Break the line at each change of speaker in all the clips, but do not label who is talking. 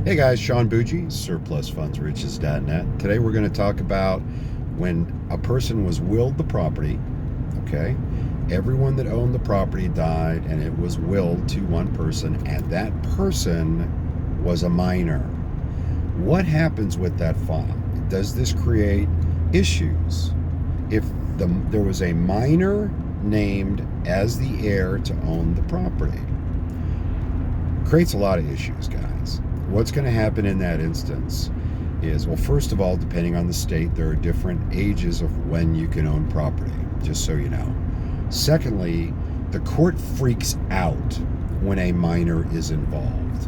Hey guys, Sean Bougie, surplusfundsriches.net. Today we're going to talk about when a person was willed the property, okay? Everyone that owned the property died and it was willed to one person, and that person was a minor. What happens with that file? Does this create issues? If there was a minor named as the heir to own the property, creates a lot of issues, guys. What's going to happen in that instance is, well, first of all, depending on the state, there are different ages of when you can own property, just so you know. Secondly, the court freaks out when a minor is involved.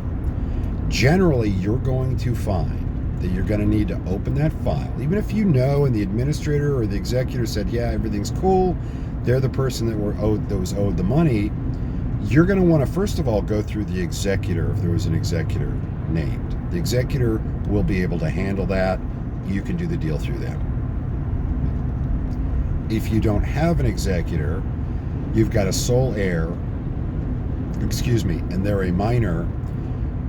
Generally, you're going to find that you're going to need to open that file, even if you know and the administrator or the executor said, yeah, everything's cool, they're the person that was owed the money. You're going to want to, first of all, go through the executor if there was an executor named. The executor will be able to handle that. You can do the deal through them. If you don't have an executor, you've got a sole heir, and they're a minor,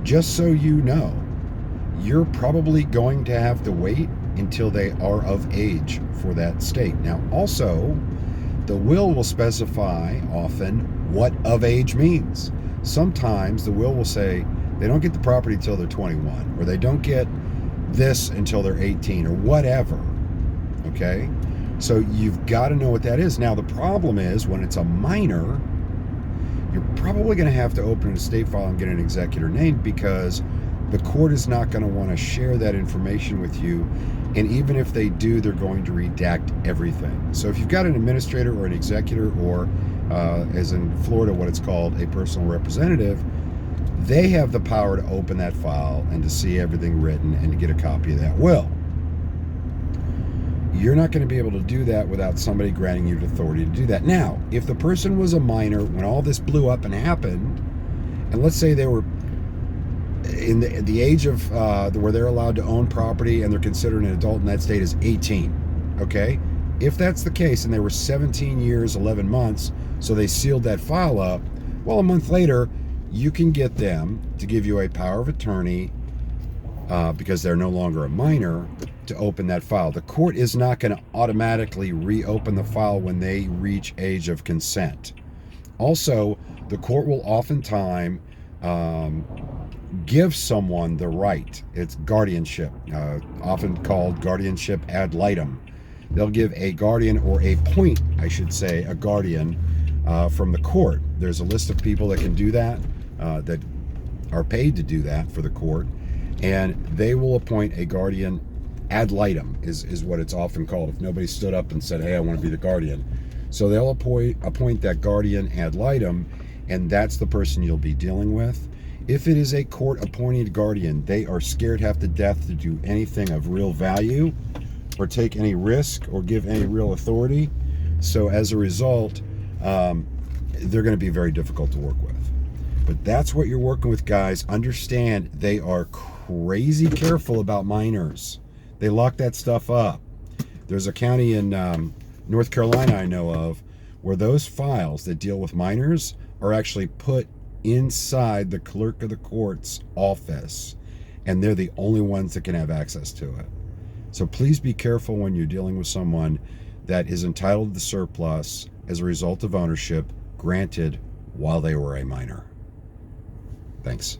just so you know, you're probably going to have to wait until they are of age for that state. Now, also, the will specify often what of age means. Sometimes the will say they don't get the property until they're 21, or they don't get this until they're 18, or whatever. Okay? So you've got to know what that is. Now, the problem is when it's a minor, you're probably going to have to open an estate file and get an executor named, because the court is not going to want to share that information with you. And even if they do, they're going to redact everything. So if you've got an administrator or an executor, or as in Florida, what it's called, a personal representative, they have the power to open that file and to see everything written and to get a copy of that will. You're not going to be able to do that without somebody granting you the authority to do that. Now, if the person was a minor when all this blew up and happened, and let's say they were in the age of where they're allowed to own property and they're considered an adult in that state is 18, okay? If that's the case and they were 17 years, 11 months, so they sealed that file up, well, a month later, you can get them to give you a power of attorney because they're no longer a minor to open that file. The court is not going to automatically reopen the file when they reach age of consent. Also, the court will oftentimes give someone the right. It's guardianship, often called guardianship ad litem. They'll give a guardian, or appoint, I should say, a guardian from the court. There's a list of people that can do that, that are paid to do that for the court, and they will appoint a guardian ad litem is what it's often called, if nobody stood up and said, hey, I want to be the guardian. So they'll appoint that guardian ad litem, and that's the person you'll be dealing with. If it is a court-appointed guardian, they are scared half to death to do anything of real value or take any risk or give any real authority. So as a result, they're going to be very difficult to work with. But that's what you're working with, guys. Understand, they are crazy careful about minors. They lock that stuff up. There's a county in North Carolina I know of where those files that deal with minors are actually put inside the clerk of the court's office, and they're the only ones that can have access to it. So please be careful when you're dealing with someone that is entitled to the surplus as a result of ownership granted while they were a minor. Thanks.